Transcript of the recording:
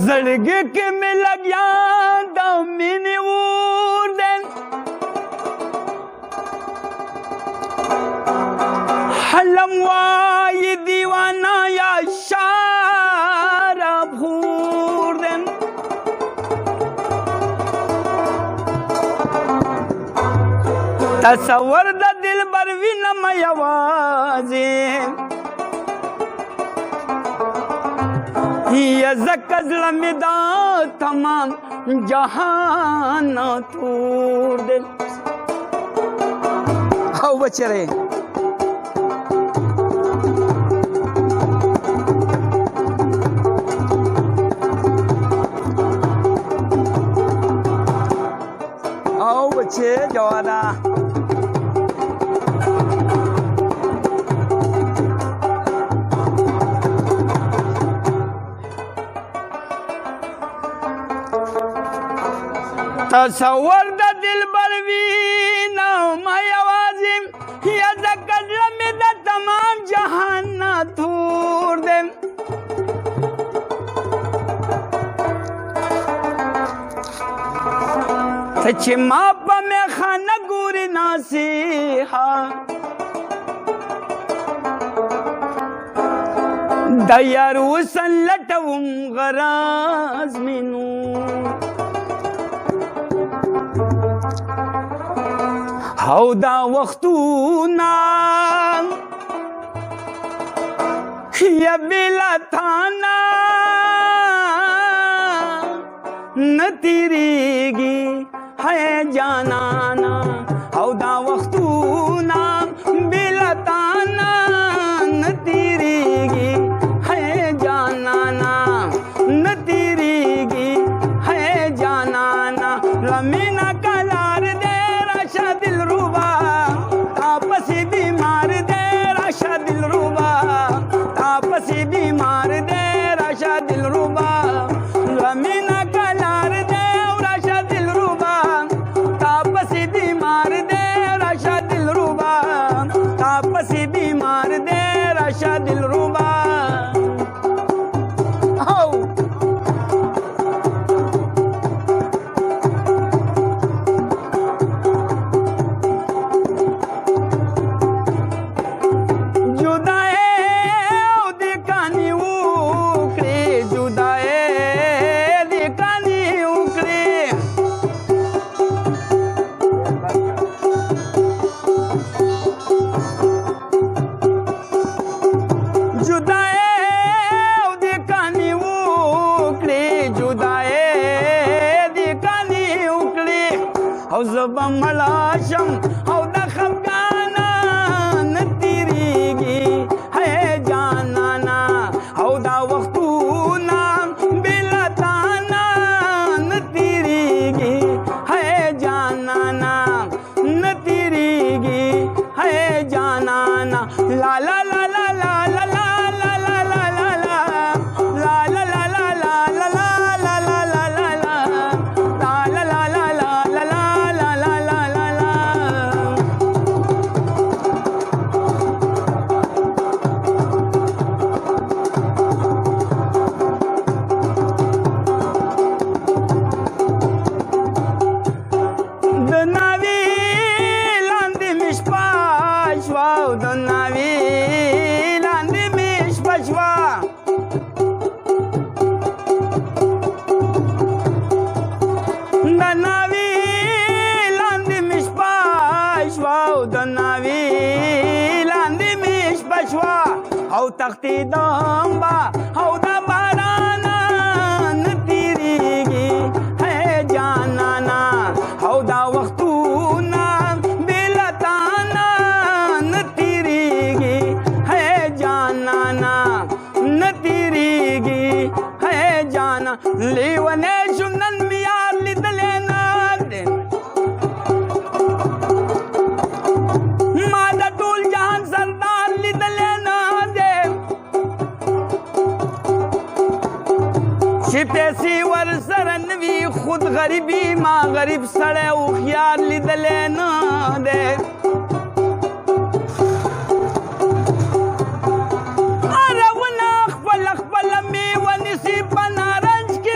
زړګي کې مې لګیا د مینې اور دی حلم وایي دیوانه یا شراب خور دی تصور د دلبر وینم یوازې یا زکه زړه مې دا تمام جهان تور دی او بچره او بچه جوانا تصور د دلبر وینا ما یوازې یا زکه زړه مې د تمام جهان نه تور دی ته چې ما په میخانه ګورې نصیحه د یار وصل لټوم غراز مینو او دا وختونه یا بلا تانا نه تیریږي ہے جانانا او دا وختونه بلا تانا نه تیریږي ہے جانانا نه تیریږي ہے جانانا لمینا کلار دے راشا دل روبا تاپسی بیمار دے راشا دل روبا تاپسی بیمار دے راشا دل روبا لمینا کلار دے راشا دل روبا تاپسی بیمار دے راشا دل روبا تاپسی بیمار دے راشا دل روبا او زبا ملاشم او دا خفگانا نتیریگی ہے جانانا او دا وقتونا بلاتانا نتیریگی ہے جانانا نتیریگی ہے جانانا لا لا لا لا لا لا لا لا لا لا لا لا لا لا او تختی دامبا او دا بارانا نتیریگی ہے جانانا او دا وقتونا بلتانا نتیریگی ہے جانانا نتیریگی ہے جانا لیونے شمنن میار لیدلینا دن مادا طول جہان سردار لیدلینا چې پیسې ورسره نه وي خود غریبي ما غریب سړی هوښیار لیدلی نه دی هره ونه خپله خپله میوه نیسي په نارنج کې